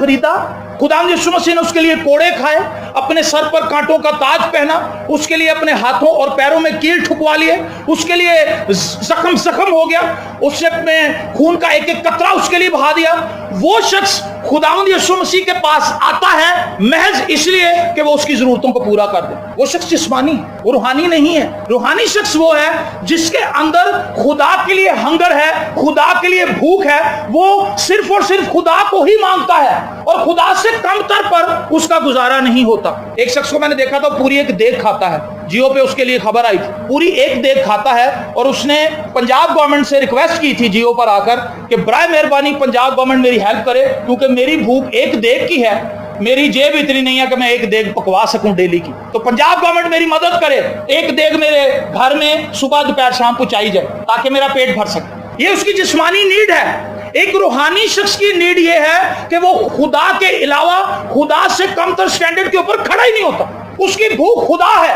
خریدا، خداوند یسوع مسیح نے اس کے لیے کوڑے کھائے، اپنے سر پر کانٹوں کا تاج پہنا، اس کے لیے اپنے ہاتھوں اور پیروں میں کیل ٹھکوا لیے، اس کے لیے زخم ہو گیا، اس نے اپنے خون کا ایک ایک قطرہ اس کے لیے بہا دیا، وہ شخص خداوند یسوع مسیح کے پاس آتا ہے محض اس لیے کہ وہ اس کی ضرورتوں کو پورا کر دے۔ وہ شخص جسمانی ہے، وہ روحانی نہیں ہے۔ روحانی شخص وہ ہے جس کے اندر خدا کے لیے ہنگر ہے، خدا کے لیے بھوک ہے، وہ صرف اور صرف خدا کو ہی مانگتا ہے اور خدا سے کم تر پر اس کا گزارا نہیں ہوتا۔ ایک شخص کو میں نے دیکھا تھا پوری ایک دیگ کھاتا ہے، جیو پہ اس کے لیے خبر آئی تھی، پوری ایک دیگ کھاتا ہے، اور اس نے پنجاب گورنمنٹ سے ریکویسٹ کی تھی جیو پر آ کر کہ برائے مہربانی پنجاب گورنمنٹ میری ہیلپ کرے، کیونکہ میری بھوک ایک دیگ کی ہے، میری جیب اتنی نہیں ہے کہ میں ایک دیگ پکوا سکوں ڈیلی کی، تو پنجاب گورنمنٹ میری مدد کرے، ایک دیگ میرے گھر میں صبح دوپہر شام پہنچائی جائے تاکہ میرا پیٹ بھر سکے۔ یہ اس کی جسمانی نیڈ ہے۔ ایک روحانی شخص کی نیڈ یہ ہے کہ وہ خدا کے علاوہ خدا سے کم تر سٹینڈرڈ کے اوپر کھڑا ہی نہیں ہوتا، اس کی بھوک خدا ہے۔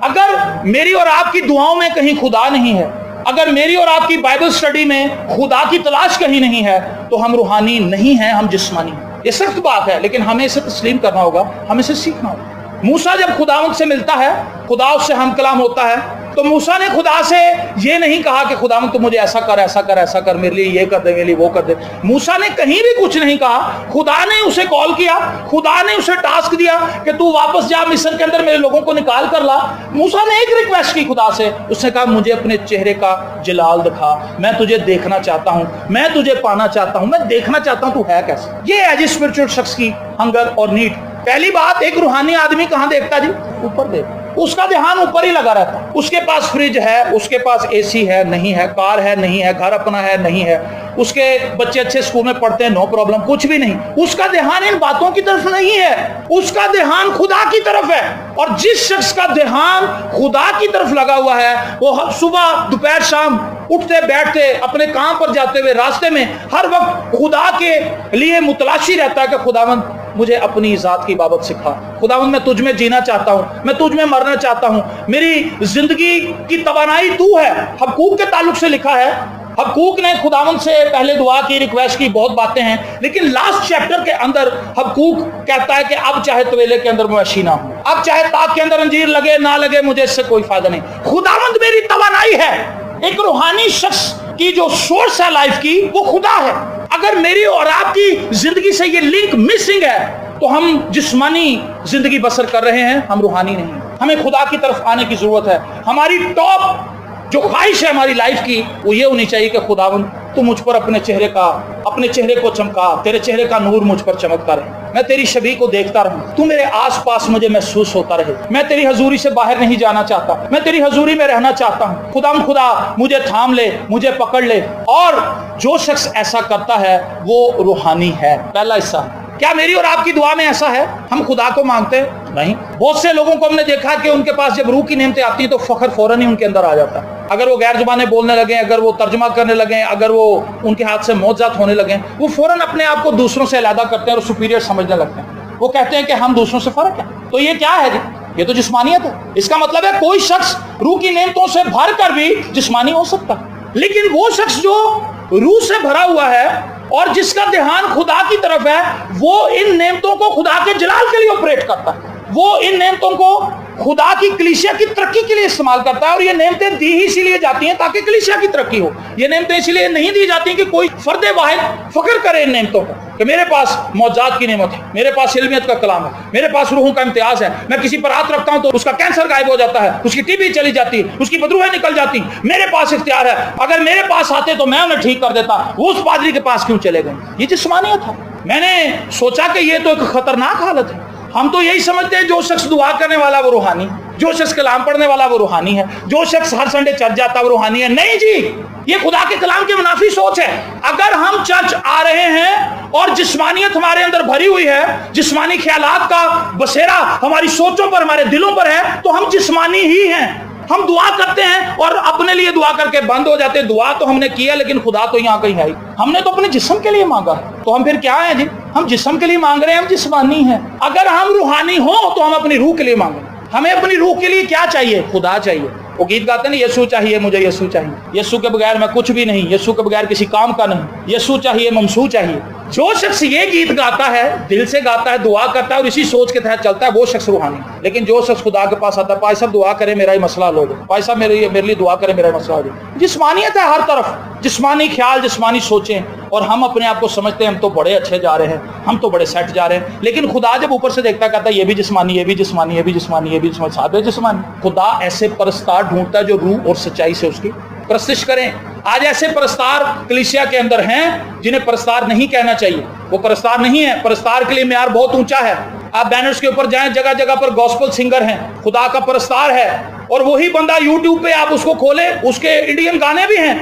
اگر میری اور آپ کی دعاؤں میں کہیں خدا نہیں ہے، اگر میری اور آپ کی بائبل سٹڈی میں خدا کی تلاش کہیں نہیں ہے، تو ہم روحانی نہیں ہیں، ہم جسمانی ہیں۔ یہ سخت بات ہے، لیکن ہمیں اسے تسلیم کرنا ہوگا، ہمیں اسے سیکھنا ہوگا۔ موسیٰ جب خداوند سے ملتا ہے، خدا اس سے ہم کلام ہوتا ہے، تو موسیٰ نے خدا سے یہ نہیں کہا کہ خداوند تو مجھے ایسا کر ایسا کر ایسا کر، میرے لیے یہ کر دے، میرے لیے وہ کر دے۔ موسیٰ نے کہیں بھی کچھ نہیں کہا، خدا نے اسے کال کیا، خدا نے اسے ٹاسک دیا کہ تو واپس جا مصر کے اندر میرے لوگوں کو نکال کر لا۔ موسیٰ نے ایک ریکویسٹ کی خدا سے، اس نے کہا مجھے اپنے چہرے کا جلال دکھا، میں تجھے دیکھنا چاہتا ہوں، میں تجھے پانا چاہتا ہوں، میں دیکھنا چاہتا ہوں تو ہے کیسے۔ یہ ہے جی اسپرچوئل شخص کی ہنگر اور نیڈ۔ پہلی بات، ایک روحانی آدمی کہاں دیکھتا جی؟ اوپر دیکھتا، اس کا دھیان اوپر ہی لگا رہتا۔ اس کے پاس فریج ہے، اس کے پاس اے سی ہے نہیں ہے، کار ہے نہیں ہے، گھر اپنا ہے نہیں ہے، اس کے بچے اچھے اسکول میں پڑھتے ہیں، نو پرابلم، کچھ بھی نہیں۔ اس کا دھیان ان باتوں کی طرف نہیں ہے، اس کا دھیان خدا کی طرف ہے۔ اور جس شخص کا دھیان خدا کی طرف لگا ہوا ہے، وہ صبح دوپہر شام اٹھتے بیٹھتے اپنے کام پر جاتے ہوئے راستے میں ہر وقت خدا کے لیے متلاشی رہتا ہے کہ خداوند مجھے اپنی ذات کی بابت سکھا، خداوند میں تجھ میں جینا چاہتا ہوں، میں تجھ میں مرنا چاہتا ہوں، میری زندگی کی توانائی تو ہے۔ حبقوق کے تعلق سے لکھا ہے، حبقوق نے خداوند سے پہلے دعا کی، ریکویسٹ کی، بہت باتیں ہیں، لیکن لاسٹ چیپٹر کے اندر حبقوق کہتا ہے کہ اب چاہے طویلے کے اندر مویشی نہ ہوں، اب چاہے تاک کے اندر انجیر لگے نہ لگے، مجھے اس سے کوئی فائدہ نہیں، خداوند میری توانائی ہے۔ ایک روحانی شخص کی جو سورس ہے لائف کی، وہ خدا ہے۔ اگر میری اور آپ کی زندگی سے یہ لنک مسنگ ہے تو ہم جسمانی زندگی بسر کر رہے ہیں، ہم روحانی نہیں۔ ہمیں خدا کی طرف آنے کی ضرورت ہے۔ ہماری ٹاپ جو خواہش ہے ہماری لائف کی، وہ یہ ہونی چاہیے کہ خداوند تو مجھ پر اپنے چہرے کو چمکا، تیرے چہرے کا نور مجھ پر چمکتا رہے، میں تیری شبیہ کو دیکھتا رہوں، تو میرے آس پاس مجھے محسوس ہوتا رہے، میں تیری حضوری سے باہر نہیں جانا چاہتا، میں تیری حضوری میں رہنا چاہتا ہوں۔ خدا مجھے تھام لے، مجھے پکڑ لے۔ اور جو شخص ایسا کرتا ہے وہ روحانی ہے۔ پہلا حصہ، کیا میری اور آپ کی دعا میں ایسا ہے؟ ہم خدا کو مانگتے نہیں۔ بہت سے لوگوں کو ہم نے دیکھا کہ ان کے پاس جب روح کی نعمتیں آتی ہیں تو فخر فوراً ہی ان کے اندر آ جاتا ہے۔ اگر وہ غیر زبانیں بولنے لگیں، اگر وہ ترجمہ کرنے لگیں، اگر وہ ان کے ہاتھ سے معجزات ہونے لگیں، وہ فوراً اپنے آپ کو دوسروں سے علیحدہ کرتے ہیں اور سپیریئر سمجھنے لگتے ہیں۔ وہ کہتے ہیں کہ ہم دوسروں سے فرق ہیں۔ تو یہ کیا ہے جی؟ یہ تو جسمانیت ہے۔ اس کا مطلب ہے کوئی شخص روح کی نعمتوں سے بھر کر بھی جسمانی ہو سکتا ہے، لیکن وہ شخص جو روح سے بھرا ہوا ہے اور جس کا دھیان خدا کی طرف ہے، وہ ان نعمتوں کو خدا کے جلال کے لیے آپریٹ کرتا ہے، وہ ان نعمتوں کو خدا کی کلیسیا کی ترقی کے لیے استعمال کرتا ہے۔ اور یہ نعمتیں دی ہی اسی لیے جاتی ہیں تاکہ کلیسیا کی ترقی ہو۔ یہ نعمتیں اسی لیے نہیں دی جاتی کہ کوئی فرد واحد فخر کرے ان نعمتوں کا کہ میرے پاس معجزات کی نعمت ہے، میرے پاس علمیت کا کلام ہے، میرے پاس روحوں کا امتیاز ہے، میں کسی پر ہاتھ رکھتا ہوں تو اس کا کینسر غائب ہو جاتا ہے، اس کی ٹی بی چلی جاتی ہے، اس کی بدروہیں نکل جاتی، میرے پاس اختیار ہے، اگر میرے پاس آتے تو میں انہیں ٹھیک کر دیتا، وہ اس پادری کے پاس کیوں چلے گئے؟ یہ جسمانیت ہے۔ میں نے سوچا کہ یہ تو ایک خطرناک حالت ہے۔ ہم تو یہی سمجھتے ہیں جو شخص دعا کرنے والا وہ روحانی، جو شخص کلام پڑھنے والا وہ روحانی ہے، جو شخص ہر سنڈے چرچ جاتا وہ روحانی ہے۔ نہیں جی، یہ خدا کے کلام کے منافی سوچ ہے۔ اگر ہم چرچ آ رہے ہیں اور جسمانیت ہمارے اندر بھری ہوئی ہے، جسمانی خیالات کا بسیرا ہماری سوچوں پر، ہمارے دلوں پر ہے، تو ہم جسمانی ہی ہیں۔ ہم دعا کرتے ہیں اور اپنے لیے دعا کر کے بند ہو جاتے ہیں۔ دعا تو ہم نے کیا لیکن خدا تو یہاں کہیں ہے ہی، ہم نے تو اپنے جسم کے لیے مانگا، تو ہم پھر کیا ہیں جی؟ ہم جسم کے لیے مانگ رہے ہیں، ہم جسمانی ہیں۔ اگر ہم روحانی ہوں تو ہم اپنی روح کے لیے مانگیں۔ ہمیں اپنی روح کے لیے کیا چاہیے؟ خدا چاہیے۔ وہ گیت گاتے ہیں نا، یسوع چاہیے مجھے، یسوع چاہیے، یسوع کے بغیر میں کچھ بھی نہیں، یسوع کے بغیر کسی کام کا نہیں، یسوع چاہیے، ممسوح چاہیے۔ جو شخص یہ گیت گاتا ہے، دل سے گاتا ہے، دعا کرتا ہے اور اسی سوچ کے تحت چلتا ہے، وہ شخص روحانی۔ لیکن جو شخص خدا کے پاس آتا ہے، پائی صاحب دعا کرے میرا یہ مسئلہ حل ہو جائے، پائی صاحب میرے لیے دعا کرے میرا مسئلہ ہو جائے، جسمانیت ہے ہر طرف، جسمانی خیال، جسمانی سوچیں، اور ہم اپنے آپ کو سمجھتے ہیں ہم تو بڑے اچھے جا رہے ہیں، ہم تو بڑے سیٹ جا رہے ہیں، لیکن خدا جب اوپر سے دیکھتا کہتا ہے یہ بھی جسمانی، یہ بھی جسمانی، یہ بھی جسمانی، یہ بھی جسمانی، ساتھ جسمانی۔ خدا ایسے پرستار ڈھونڈتا ہے جو روح اور سچائی سے اس کی پرستش کریں۔ آج ایسے پرستار کلیسیا کے اندر ہیں جنہیں پرستار نہیں کہنا چاہیے، وہ پرستار نہیں ہے، پرستار کے لیے معیار بہت اونچا ہے۔ آپ بینرز کے اوپر جائیں، جگہ جگہ پر گاسپل سنگر ہیں، خدا کا پرستار ہے، اور وہی بندہ یوٹیوب پہ آپ اس کو کھولیں، اس کے انڈین گانے بھی ہیں،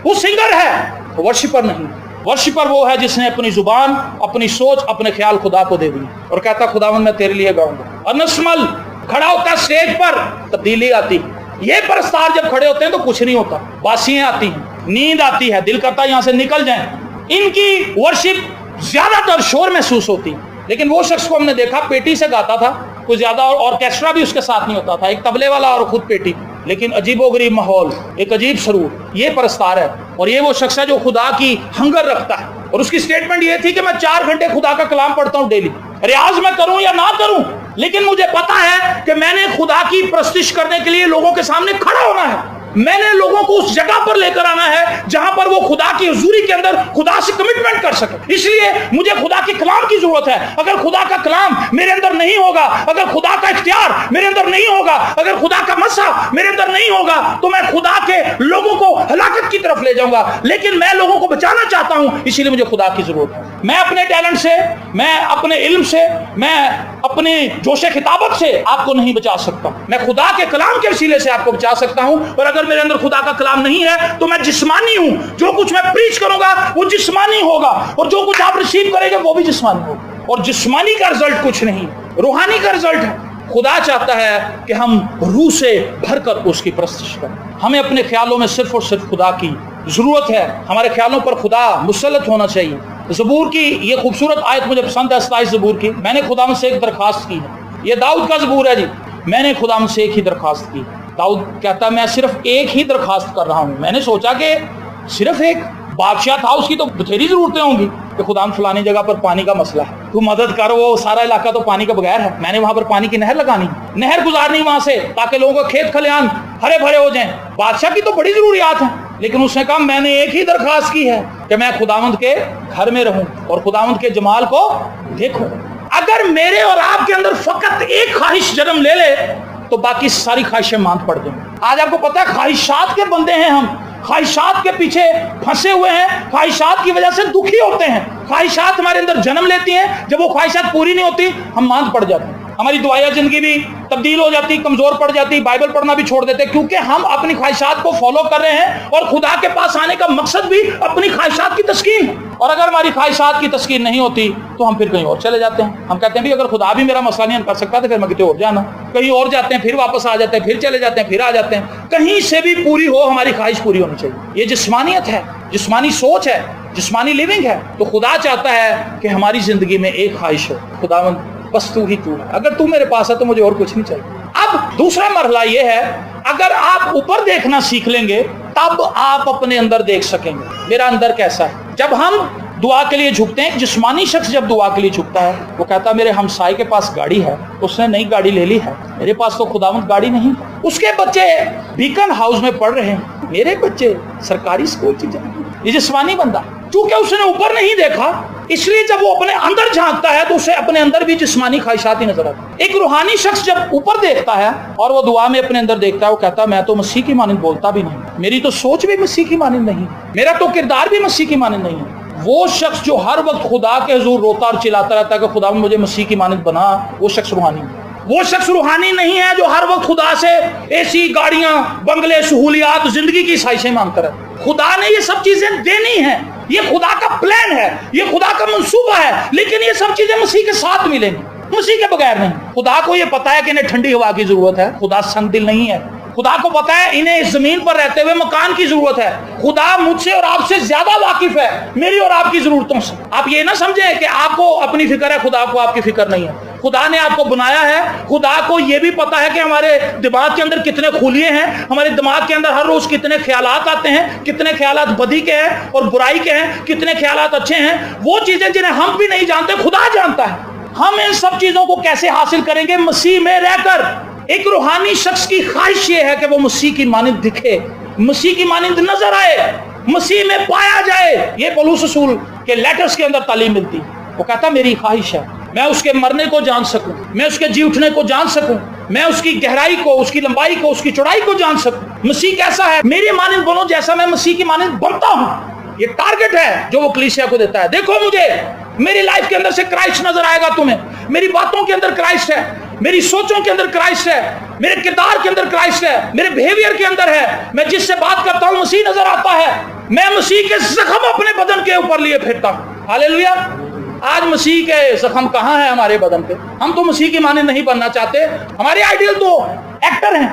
وہ سنگر ہے، ورشپر نہیں۔ ورشپر وہ ہے جس نے اپنی زبان، اپنی سوچ، اپنے خیال خدا کو دے دی اور کہتا خداوند میں تیرے لیے گاؤں گا۔ اور نسمل کھڑا ہوتا ہے اسٹیج پر، تبدیلی آتی۔ یہ پرستار جب کھڑے ہوتے ہیں تو کچھ نہیں ہوتا، باسیاں آتی ہیں، نیند آتی ہے، دل کرتا ہے یہاں سے نکل جائیں۔ ان کی ورشپ زیادہ تر شور محسوس ہوتی، لیکن وہ شخص کو ہم نے دیکھا پیٹی سے گاتا تھا، کوئی زیادہ آرکیسٹرا بھی اس کے ساتھ نہیں ہوتا تھا، ایک طبلے والا اور خود پیٹی، لیکن عجیب و غریب ماحول، ایک عجیب سرور۔ یہ پرستار ہے، اور یہ وہ شخص ہے جو خدا کی ہنگر رکھتا ہے، اور اس کی سٹیٹمنٹ یہ تھی کہ میں 4 گھنٹے خدا کا کلام پڑھتا ہوں ڈیلی، ریاض میں کروں یا نہ کروں، لیکن مجھے پتا ہے کہ میں نے خدا کی پرستش کرنے کے لیے لوگوں کے سامنے کھڑا ہونا ہے، میں نے لوگوں کو اس جگہ پر لے کر آنا ہے جہاں پر وہ خدا کی حضوری کے اندر خدا سے کمٹمنٹ کر سکے۔ اس لیے مجھے خدا کے کلام کی ضرورت ہے۔ اگر خدا کا کلام میرے اندر نہیں ہوگا، اگر خدا کا اختیار میرے اندر نہیں ہوگا، اگر خدا کا مسح میرے اندر نہیں ہوگا، تو میں خدا کے لوگوں کو ہلاکت کی طرف لے جاؤں گا۔ لیکن میں لوگوں کو بچانا چاہتا ہوں، اسی لیے مجھے خدا کی ضرورت ہے۔ میں اپنے ٹیلنٹ سے، میں اپنے علم سے، میں اپنے جوش خطابت سے آپ کو نہیں بچا سکتا، میں خدا کے کلام کے وسیلے سے آپ کو بچا سکتا ہوں۔ اور اگر میرے اندر خدا کا کلام نہیں ہے تو میں جسمانی ہوں، جو کچھ میں پریچ کروں گا وہ جسمانی ہوگا، اور جو کچھ آپ ریسیو کریں گے وہ بھی جسمانی ہوگا، اور جسمانی کا رزلٹ کچھ نہیں، روحانی کا رزلٹ ہے۔ خدا چاہتا ہے کہ ہم روح سے بھر کر اس کی پرستش کریں۔ ہمیں اپنے خیالوں میں صرف اور صرف خدا کی ضرورت ہے، ہمارے خیالوں پر خدا مسلط ہونا چاہیے۔ زبور کی یہ خوبصورت آیت مجھے پسند ہے، 27 زبور کی۔ میں نے خدا سے ایک درخواست کی ہے، یہ داؤد کا زبور ہے جی، میں نے خدا سے ایک ہی درخواست کی۔ داؤد کہتا ہے میں صرف ایک ہی درخواست کر رہا ہوں۔ میں نے سوچا کہ صرف ایک بادشاہ تھا، اس کی تو بتھیری ضرورتیں ہوں گی کہ خدا فلانی جگہ پر پانی کا مسئلہ ہے، تو مدد کر، وہ سارا علاقہ تو پانی کا بغیر ہے، میں نے وہاں پر پانی کی نہر لگانی، نہر گزارنی وہاں سے تاکہ لوگوں کو کھیت کھلیان ہرے بھرے ہو جائیں۔ بادشاہ کی تو بڑی ضروریات ہیں، لیکن اس نے کہا میں نے ایک ہی درخواست کی ہے کہ میں خداوند کے گھر میں رہوں اور خداوند کے جمال کو دیکھوں۔ اگر میرے اور آپ کے اندر فقط ایک خواہش جنم لے لے تو باقی ساری خواہشیں ماند پڑ جائیں۔ آج آپ کو پتا ہے خواہشات کے بندے ہیں ہم، خواہشات کے پیچھے پھنسے ہوئے ہیں، خواہشات کی وجہ سے دکھی ہوتے ہیں، خواہشات ہمارے اندر جنم لیتی ہیں، جب وہ خواہشات پوری نہیں ہوتی ہم ماند پڑ جاتے ہیں، ہماری دعائیہ زندگی بھی تبدیل ہو جاتی، کمزور پڑ جاتی، بائبل پڑھنا بھی چھوڑ دیتے، کیونکہ ہم اپنی خواہشات کو فالو کر رہے ہیں، اور خدا کے پاس آنے کا مقصد بھی اپنی خواہشات کی تسکین ہے۔ اور اگر ہماری خواہشات کی تسکین نہیں ہوتی تو ہم پھر کہیں اور چلے جاتے ہیں، ہم کہتے ہیں بھی اگر خدا بھی میرا مسئلہ نہیں حل کر سکتا تو پھر میں کہیں اور جانا، کہیں اور جاتے ہیں، پھر واپس آ جاتے ہیں، پھر چلے جاتے ہیں، پھر آ جاتے ہیں، کہیں سے بھی پوری ہو ہماری خواہش پوری ہونی چاہیے۔ یہ جسمانیت ہے، جسمانی سوچ ہے، جسمانی لیونگ ہے۔ تو خدا چاہتا ہے کہ ہماری زندگی میں ایک خواہش ہو، خداوند بس تو ہی تو ہے، اگر تو میرے پاس ہے تو مجھے اور کچھ نہیں چاہیے۔ اب دوسرا مرحلہ یہ ہے، اگر آپ اوپر دیکھنا سیکھ لیں گے تب آپ اپنے اندر دیکھ سکیں گے میرا اندر کیسا ہے۔ جب ہم دعا کے لیے جھکتے ہیں، جسمانی شخص جب دعا کے لیے جھکتا ہے وہ کہتا ہے میرے ہمسائے کے پاس گاڑی ہے، اس نے نئی گاڑی لے لی ہے، میرے پاس تو خداوند گاڑی نہیں، اس کے بچے بیکن ہاؤس میں پڑھ رہے ہیں، میرے بچے سرکاری اسکول کی جائیں۔ یہ جسمانی بندہ چونکہ اس نے اوپر نہیں دیکھا، اس لیے جب وہ اپنے اندر جھانکتا ہے تو اسے اپنے اندر بھی جسمانی خواہشات ہی نظر آتی۔ ایک روحانی شخص جب اوپر دیکھتا ہے اور وہ دعا میں اپنے اندر دیکھتا ہے، وہ کہتا ہے میں تو مسیح کی مانند بولتا بھی نہیں، میری تو سوچ بھی مسیح کی مانند نہیں، میرا تو کردار بھی مسیح کی مانند نہیں ہے۔ وہ شخص جو ہر وقت خدا کے حضور روتا اور چلاتا رہتا ہے کہ خدا مجھے مسیح کی مانند بنا، وہ شخص روحانی ہے۔ وہ شخص روحانی نہیں ہے جو ہر وقت خدا سے ایسی گاڑیاں، بنگلے، سہولیات، زندگی کی خواہشیں مانگتا رہتا۔ خدا نے یہ سب چیزیں دینی ہیں، یہ خدا کا پلان ہے، یہ خدا کا منصوبہ ہے، لیکن یہ سب چیزیں مسیح کے ساتھ ملیں گی، مسیح کے بغیر نہیں۔ خدا کو یہ پتا ہے کہ انہیں ٹھنڈی ہوا کی ضرورت ہے، خدا سنگ دل نہیں ہے۔ خدا کو پتا ہے انہیں اس زمین پر رہتے ہوئے مکان کی ضرورت ہے۔ خدا مجھ سے اور آپ سے زیادہ واقف ہے میری اور آپ کی ضرورتوں سے۔ آپ یہ نہ سمجھیں کہ آپ کو اپنی فکر ہے، خدا کو آپ کی فکر نہیں ہے۔ خدا نے آپ کو بنایا ہے. خدا کو یہ بھی پتا ہے کہ ہمارے دماغ کے اندر کتنے خلیے ہیں, ہمارے دماغ کے اندر ہر روز کتنے خیالات آتے ہیں, کتنے خیالات بدی کے ہیں اور برائی کے ہیں, کتنے خیالات اچھے ہیں. وہ چیزیں جنہیں ہم بھی نہیں جانتے خدا جانتا ہے. ہم ان سب چیزوں کو کیسے حاصل کریں گے؟ مسیح میں رہ کر. ایک روحانی شخص کی خواہش یہ ہے کہ وہ مسیح کی مانند دکھے, مسیح کی مانند نظر آئے, مسیح میں پایا جائے. یہ پولس رسول کے لیٹرز کے اندر تعلیم ملتی. وہ کہتا میری خواہش ہے میں اس کے مرنے کو جان سکوں, میں اس کے جی اٹھنے کو جان سکوں, میں اس کی گہرائی کو, اس کی لمبائی کو, اس کی چوڑائی کو جان سکوں. مسیح کیسا ہے, میری مانند بنو جیسا میں مسیح کی مانند بنتا ہوں. یہ ٹارگٹ ہے جو وہ کلیسیا کو دیتا ہے. دیکھو مجھے, میری لائف کے اندر سے کرائسٹ نظر آئے گا تمہیں, میری باتوں کے اندر کرائسٹ ہے, میری سوچوں کے اندر کرائسٹ ہے, میرے کردار کے اندر کرائسٹ ہے, میرے بیہیویئر کے اندر ہے, میں جس سے بات کرتا ہوں مسیح نظر آتا ہے, میں مسیح کے زخم اپنے بدن کے اوپر لیے پھرتا ہوں. ہاللیلویا. آج مسیح کے زخم کہاں ہیں ہمارے بدن پہ؟ ہم تو مسیح کی مانند نہیں بننا چاہتے. ہمارے آئیڈیل تو ایکٹر ہیں,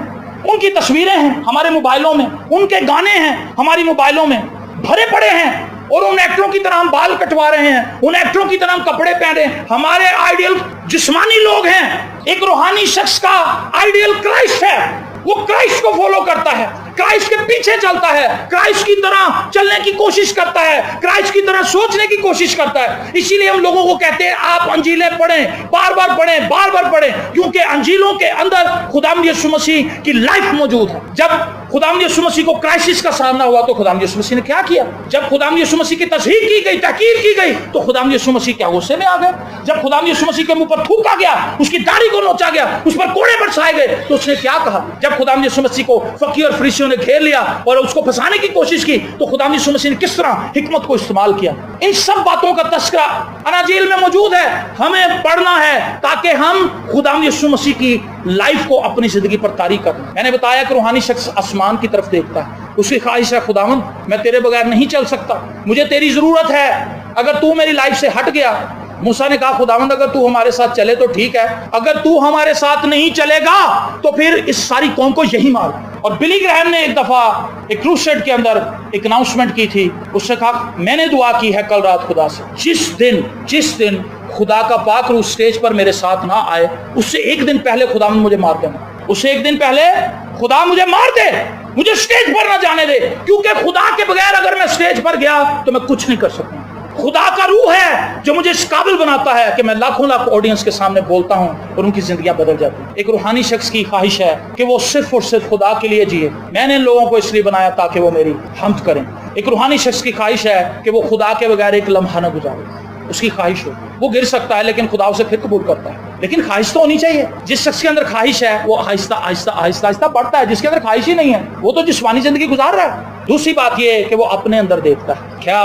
ان کی تصویریں ہیں ہمارے موبائلوں میں, ان کے گانے ہیں ہماری موبائلوں میں بھرے پڑے ہیں, اور ان ایکٹروں کی طرح ہم بال کٹوا رہے ہیں, ان ایکٹروں کی طرح ہم کپڑے پہن رہے ہیں. ہمارے آئیڈیل جسمانی لوگ ہیں. ایک روحانی شخص کا آئیڈیل کرائسٹ ہے. وہ کرائسٹ کو فالو کرتا ہے, کرائسٹ کے پیچھے چلتا ہے, کرائسٹ کی طرح چلنے کی کوشش کرتا ہے, کرائسٹ کی طرح سوچنے کی کوشش کرتا ہے. اسی لیے ہم لوگوں کو کہتے ہیں آپ انجیلیں پڑھیں, بار بار پڑھیں, بار بار پڑھیں, کیونکہ انجیلوں کے اندر خداوند یسوع مسیح کی لائف موجود ہے. جب خداوند یسوع مسیح کو کرائسس کا سامنا ہوا تو خداوند یسوع مسیح نے کیا کیا؟ جب خداوند یسوع مسیح کی تصحیح کی گئی, تحقیر کی گئی, تو خداوند یسوع مسیح کیا غصے میں آ گئے؟ جب خداوند یسوع مسیح کے منہ پر تھوکا گیا, اس کی داڑھی کو نوچا گیا, اس پر کوڑے برسائے گئے, تو اس نے کیا کہا؟ جب خداوند یسوع مسیح کو فقیہ اور فریسیوں نے گھیر لیا اور اس کو پھنسانے کی کوشش کی, تو خداوند یسوع مسیح نے کس طرح حکمت کو استعمال کیا. ان سب باتوں کا تذکرہ اناجیل میں موجود ہے. ہمیں پڑھنا ہے تاکہ ہم خداوند یسوع مسیح کی لائف کو اپنی زندگی پر طاری کریں. میں نے بتایا کہ روحانی شخص آسمان کی طرف دیکھتا ہے, اس کی خواہش ہے خداوند میں تیرے بغیر نہیں چل سکتا, مجھے تیری ضرورت ہے, اگر تو میری لائف سے ہٹ گیا. موسیٰ نے کہا خداوند اگر تو ہمارے ساتھ چلے تو ٹھیک ہے, اگر تو ہمارے ساتھ نہیں چلے گا تو پھر اس ساری قوم کو یہی مار. اور بلی گرہم نے ایک دفعہ ایک کروسیڈ کے اندر ایک اناؤنسمنٹ کی تھی. اس سے کہا میں نے دعا کی ہے کل رات خدا سے, جس دن خدا کا پاک روح اسٹیج پر میرے ساتھ نہ آئے, اس سے ایک دن پہلے خداوند مجھے مار دینا, اس سے ایک دن پہلے خدا مجھے مار دے, مجھے اسٹیج پر نہ جانے دے, کیونکہ خدا کے بغیر اگر میں اسٹیج پر گیا تو میں کچھ نہیں کر سکتا. خدا کا روح ہے جو مجھے اس قابل بناتا ہے کہ میں لاکھوں لاکھ آڈینس کے سامنے بولتا ہوں اور ان کی زندگیاں بدل جاتی ہیں. ایک روحانی شخص کی خواہش ہے کہ وہ صرف اور صرف خدا کے لیے جیے. میں نے ان لوگوں کو اس لیے بنایا تاکہ وہ میری حمد کریں. ایک روحانی شخص کی خواہش ہے کہ وہ خدا کے بغیر ایک لمحہ نہ گزارے. اس کی خواہش ہو, وہ گر سکتا ہے لیکن خدا اسے پھر قبول کرتا ہے. لیکن خواہش تو ہونی چاہیے. جس شخص کے اندر خواہش ہے وہ آہستہ آہستہ آہستہ آہستہ بڑھتا ہے. جس کے اندر خواہش ہی نہیں ہے وہ تو جسمانی زندگی گزار رہا ہے. دوسری بات یہ ہے کہ وہ اپنے اندر دیکھتا ہے, کیا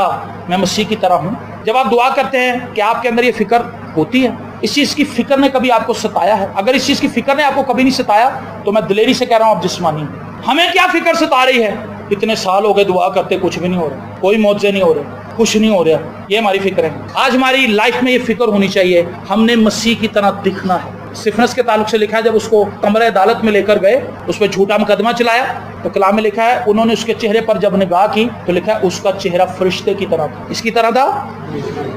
میں مسیح کی طرح ہوں؟ جب آپ دعا کرتے ہیں کہ آپ کے اندر یہ فکر ہوتی ہے, اس چیز کی فکر نے کبھی آپ کو ستایا ہے؟ اگر اس چیز کی فکر نے آپ کو کبھی نہیں ستایا تو میں دلیری سے کہہ رہا ہوں آپ جسمانی ہیں. ہمیں کیا فکر ستا رہی ہے؟ اتنے سال ہو گئے دعا کرتے, کچھ بھی نہیں ہو رہا, کوئی معجزے نہیں ہو رہے, کچھ نہیں ہو رہا. یہ ہماری فکر ہے. آج ہماری لائف میں یہ فکر ہونی چاہیے ہم نے مسیح کی طرح دکھنا ہے. سفنس کے تعلق سے لکھا ہے جب اس کو کمرہ عدالت میں لے کر گئے, اس پہ جھوٹا مقدمہ چلایا, تو کلام میں لکھا ہے انہوں نے اس کے چہرے پر جب نگاہ کی تو لکھا ہے اس کا چہرہ فرشتے کی طرح تھا. اس کی طرح تھا,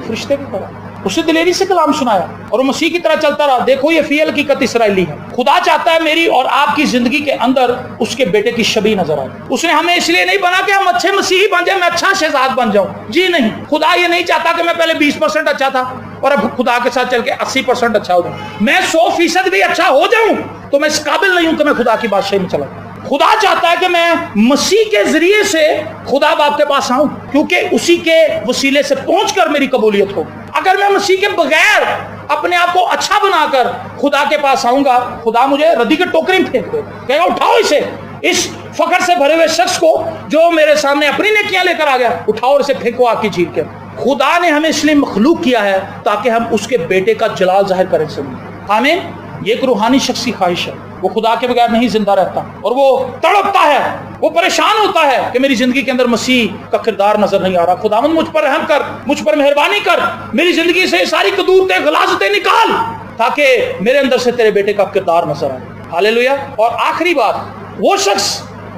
فرشتے کی طرح. اسے دلیری سے کلام سنایا اور وہ مسیح کی طرح چلتا رہا. دیکھو یہ فی الحقیقت اسرائیلی ہے. خدا چاہتا ہے میری اور آپ کی زندگی کے اندر اس کے بیٹے کی شبیہ نظر آئے. اس نے ہمیں اس لیے نہیں بنا کہ ہم اچھے مسیحی بن جائیں, میں اچھا شہزاد بن جاؤں. جی نہیں, خدا یہ نہیں چاہتا کہ میں پہلے 20% اچھا تھا اور اب خدا کے ساتھ چل کے 80% اچھا ہو جاؤں. میں 100% بھی اچھا ہو جاؤں تو میں اس قابل نہیں ہوں کہ میں خدا کی بادشاہی میں چلا. خدا چاہتا ہے کہ میں مسیح کے ذریعے سے خدا باپ کے پاس آؤں, کیونکہ اسی کے وسیلے سے پہنچ کر میری قبولیت ہو. اگر میں مسیح کے بغیر اپنے آپ کو اچھا بنا کر خدا کے پاس آؤں گا, خدا مجھے ردی کے ٹوکری میں پھینک دے گا, کہے گا اٹھاؤ اسے, اس فقر سے بھرے ہوئے شخص کو جو میرے سامنے اپنی نیکیاں لے کر آ گیا, اٹھاؤ اور اسے پھینکو آگ کی جھیل کے. خدا نے ہمیں اس لیے مخلوق کیا ہے تاکہ ہم اس کے بیٹے کا جلال ظاہر کریں سکیں. آمین. یہ ایک روحانی شخص کی خواہش ہے. وہ خدا کے بغیر نہیں زندہ رہتا اور وہ تڑپتا ہے, وہ پریشان ہوتا ہے کہ میری زندگی کے اندر مسیح کا کردار نظر نہیں آ رہا. خداوند مجھ پر رحم کر, مجھ پر مہربانی کر, میری زندگی سے ساری قدورتیں غلاظتیں نکال تاکہ میرے اندر سے تیرے بیٹے کا کردار نظر آئے. ہاللیلویا. اور آخری بات, وہ شخص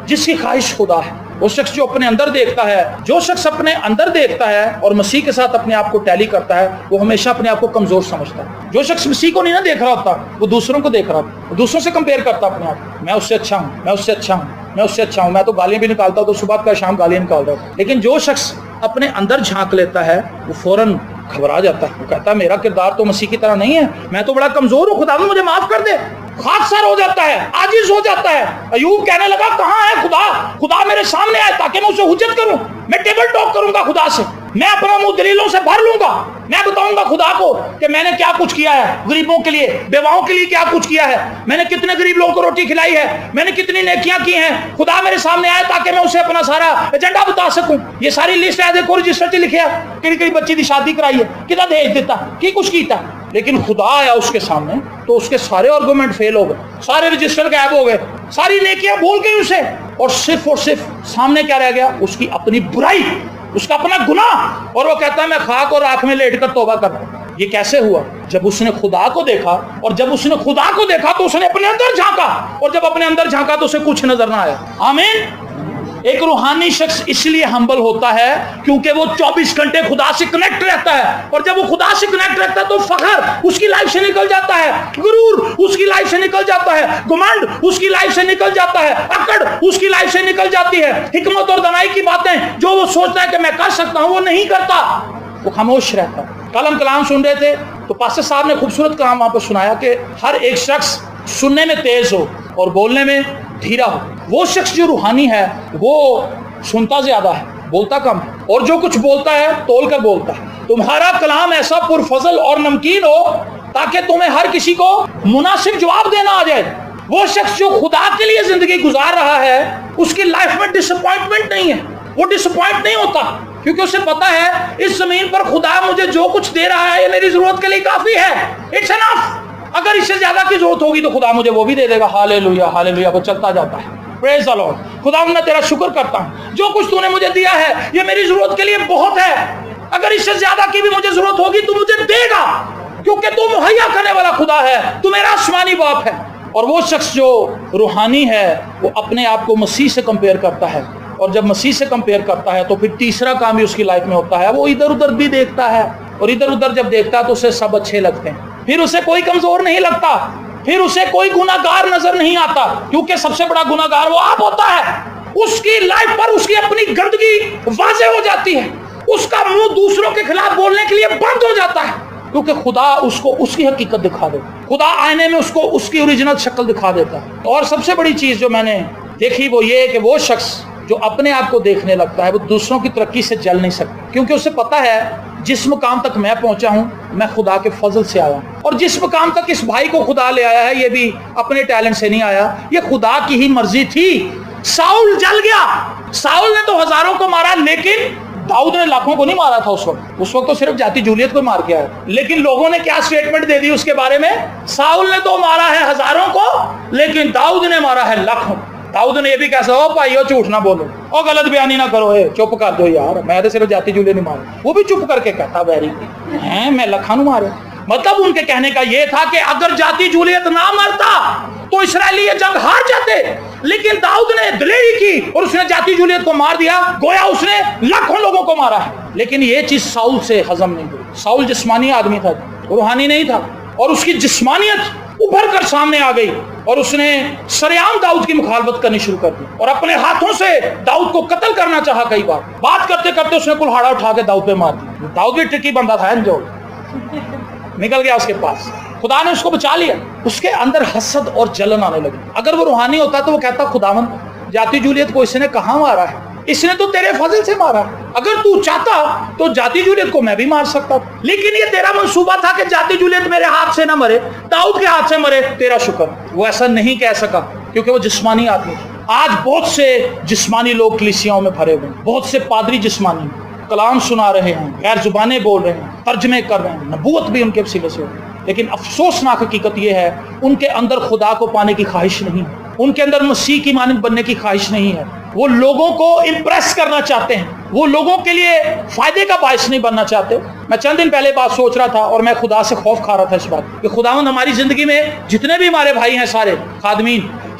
جس کی خواہش خدا ہے, وہ شخص جو اپنے اندر دیکھتا ہے، جو شخص اپنے اندر دیکھتا ہے اور مسیح کے ساتھ اپنے آپ کو ٹیلی کرتا ہے، وہ ہمیشہ اپنے آپ کو کمزور سمجھتا ہے۔ جو شخص مسیح کو نہیں نہ دیکھ رہا ہوتا، وہ دوسروں کو دیکھ رہا ہوتا، وہ دوسروں سے کمپیئر کرتا اپنے آپ، میں اس سے اچھا ہوں، میں اس سے اچھا ہوں، میں اس سے اچھا ہوں، میں تو گالیاں بھی نکالتا ہوں، تو صبح کا شام گالیاں نکال رہا ہوں۔ لیکن جو شخص اپنے اندر جھانک لیتا ہے، وہ فوراً گھبرا جاتا ہے، وہ کہتا ہے میرا کردار تو مسیح کی طرح نہیں ہے، میں تو بڑا کمزور ہوں، خدا مجھے معاف کر دے۔ خاک سر ہو جاتا ہے، عاجز ہو جاتا ہے۔ ایوب کہنے لگا کہاں ہے خدا؟ خدا میرے سامنے آئے تاکہ میں اسے حجت کروں، میں ٹیبل ٹاک کروں گا خدا سے، میں اپنا منہ دلیلوں سے بھر لوں گا، میں بتاؤں گا خدا کو کہ میں نے کیا کچھ کیا ہے، غریبوں کے لیے، بیواؤں کے لیے کیا کچھ کیا ہے، میں نے کتنے غریب لوگوں کو روٹی کھلائی ہے، میں نے کتنی نیکیاں کی ہیں۔ خدا میرے سامنے آئے تاکہ میں اسے اپنا سارا ایجنڈا بتا سکوں۔ یہ ساری لسٹ ہے، دیکھو رجسٹر چ لکھیا کہڑی کہڑی بچی دی شادی کرائی ہے، کدا دہیج دیتا، کی کچھ کیتا۔ لیکن خدا آیا اس کے سامنے تو اس کے سارے آرگومنٹ فیل ہو گئے، سارے رجسٹر غائب ہو گئے، ساری نیکیاں بھول گئی اسے، اور صرف سامنے کیا رہ گیا؟ اس کی اپنی برائی، اس کا اپنا گناہ، اور وہ کہتا ہے میں خاک اور راکھ میں لیٹ کر توبہ کرتا ہوں۔ یہ کیسے ہوا؟ جب اس نے خدا کو دیکھا، اور جب اس نے خدا کو دیکھا تو اس نے اپنے اندر جھانکا، اور جب اپنے اندر جھانکا تو اسے کچھ نظر نہ آیا۔ آمین۔ ایک روحانی شخص اس لیے ہمبل ہوتا ہے کیونکہ وہ 24 گھنٹے خدا سے کنیکٹ رہتا ہے، اور جب وہ خدا سے کنیکٹ رہتا ہے تو فخر اس کی لائف سے نکل جاتا ہے، غرور اس کی لائف سے نکل جاتا ہے، گھمنڈ اس کی لائف سے نکل جاتا ہے، اکڑ اس کی لائف سے نکل جاتی ہے۔ حکمت اور دانائی کی باتیں جو وہ سوچتا ہے کہ میں کر سکتا ہوں، وہ نہیں کرتا، وہ خاموش رہتا ہے۔ کل ہم کلام سن رہے تھے تو پاسٹر صاحب نے خوبصورت کلام وہاں پر سنایا کہ ہر ایک شخص سننے میں تیز ہو اور بولنے میں دھیرا ہو۔ وہ شخص جو روحانی ہے وہ سنتا زیادہ ہے، بولتا کم ہے، اور جو کچھ بولتا ہے تول کر بولتا ہے۔ تمہارا کلام ایسا پرفضل اور نمکین ہو تاکہ تمہیں ہر کسی کو مناسب جواب دینا آ جائے۔ وہ شخص جو خدا کے لیے زندگی گزار رہا ہے، اس کی لائف میں ڈس اپوائنٹمنٹ نہیں ہے، وہ ڈس اپوائنٹ نہیں ہوتا، کیونکہ اسے پتا ہے اس زمین پر خدا مجھے جو کچھ دے رہا ہے یہ میری ضرورت کے لیے کافی ہے، اٹس انف۔ اگر اس سے زیادہ کی ضرورت ہوگی تو خدا مجھے وہ بھی دے دے گا۔ ہاللیلویا ہاللیلویا، وہ چلتا جاتا ہے۔ پریز دی لارڈ۔ خدا میں تیرا شکر کرتا ہوں، جو کچھ تو نے مجھے دیا ہے یہ میری ضرورت کے لیے بہت ہے، اگر اس سے زیادہ کی بھی مجھے ضرورت ہوگی تو مجھے دے گا، کیونکہ تو مہیا کرنے والا خدا ہے، تو میرا آسمانی باپ ہے۔ اور وہ شخص جو روحانی ہے وہ اپنے آپ کو مسیح سے کمپیئر کرتا ہے، اور جب مسیح سے کمپیئر کرتا ہے تو پھر تیسرا کام بھی اس کی لائف میں ہوتا ہے، وہ ادھر ادھر بھی دیکھتا ہے، اور ادھر ادھر جب دیکھتا ہے تو اسے سب اچھے لگتے ہیں، پھر اسے کوئی کمزور نہیں لگتا، پھر اسے کوئی گناہگار نظر نہیں آتا، کیونکہ سب سے بڑا گناہگار وہ آپ ہوتا ہے۔ اس کی لائف پر اس کی اپنی گندگی واضح ہو جاتی ہے، اس کا منہ دوسروں کے خلاف بولنے کے لیے بند ہو جاتا ہے، کیونکہ خدا اس کو اس کی حقیقت دکھا دیتا، خدا آئینے میں اس کو اس کی اوریجنل شکل دکھا دیتا ہے۔ اور سب سے بڑی چیز جو میں نے دیکھی وہ یہ کہ وہ شخص جو اپنے آپ کو دیکھنے لگتا ہے وہ دوسروں کی ترقی سے جل نہیں سکتا، کیونکہ اسے پتا ہے جس مقام تک میں پہنچا ہوں میں خدا کے فضل سے آیا ہوں، اور جس مقام تک اس بھائی کو خدا لے آیا ہے یہ بھی اپنے ٹیلنٹ سے نہیں آیا، یہ خدا کی ہی مرضی تھی۔ ساؤل جل گیا، ساؤل نے تو ہزاروں کو مارا، لیکن داؤد نے لاکھوں کو نہیں مارا تھا اس وقت تو صرف جاتی جولیت کو مار کے آیا، لیکن لوگوں نے کیا سٹیٹمنٹ دے دی اس کے بارے میں؟ ساؤل نے تو مارا ہے ہزاروں کو لیکن داؤد نے مارا ہے لاکھوں۔ داؤد نے یہ بھی کہا او بھائیو جھوٹ نہ بولو، او غلط بیانی نہ کرو، چپ کر دو یار، میں تو صرف جاتی جولیت نہیں مارا، وہ بھی چپ کر کے کہتا ویری ہیں میں لکھاں نو مارے۔ مطلب ان کے کہنے کا یہ تھا کہ اگر جاتی جولیت نہ مرتا تو اسرائیلی یہ جنگ ہار جاتے، لیکن داؤد نے دلیری کی اور اس نے جاتی جولیت کو مار دیا، گویا اس نے لاکھوں لوگوں کو مارا ہے۔ لیکن یہ چیز ساؤل سے ہضم نہیں ہوئی۔ ساؤل جسمانی آدمی تھا، روحانی نہیں تھا، اور اس کی جسمانیت ابھر کر سامنے آ گئی، اور اس نے سریعام داؤد کی مخالفت کرنی شروع کر دی، اور اپنے ہاتھوں سے داؤد کو قتل کرنا چاہا۔ کئی بار بات کرتے کرتے اس نے کلہاڑا اٹھا کے داؤد پہ مار دیا۔ داؤد بھی ٹرکی بندہ تھا، جو نکل گیا اس کے پاس، خدا نے اس کو بچا لیا۔ اس کے اندر حسد اور جلن آنے لگی۔ اگر وہ روحانی ہوتا تو وہ کہتا خداوند جاتی جولیت کو اس نے کہاں مارا ہے، اس نے تو تیرے فضل سے مارا، اگر تو چاہتا تو جاتی جولیت کو میں بھی مار سکتا، لیکن یہ تیرا منصوبہ تھا کہ جاتی جولیت میرے ہاتھ سے نہ مرے، داؤد کے ہاتھ سے مرے، تیرا شکر۔ وہ ایسا نہیں کہہ سکا کیونکہ وہ جسمانی آدمی۔ آج بہت سے جسمانی لوگ کلیسیاؤں میں بھرے ہوئے، بہت سے پادری جسمانی کلام سنا رہے ہیں، غیر زبانیں بول رہے ہیں، ترجمے کر رہے ہیں، نبوت بھی ان کے وسیلے سے ہو، لیکن افسوسناک حقیقت یہ ہے ان کے اندر خدا کو پانے کی خواہش نہیں، ان کے اندر مسیح کی مانند بننے کی خواہش نہیں ہے۔ وہ لوگوں کو امپریس کرنا چاہتے ہیں، وہ لوگوں کے لیے فائدے کا باعث نہیں بننا چاہتے۔ میں چند دن پہلے بات سوچ رہا تھا اور میں خدا سے خوف کھا رہا تھا اس بات کہ خداوند ہماری زندگی میں جتنے بھی ہمارے بھائی ہیں سارے خادمین،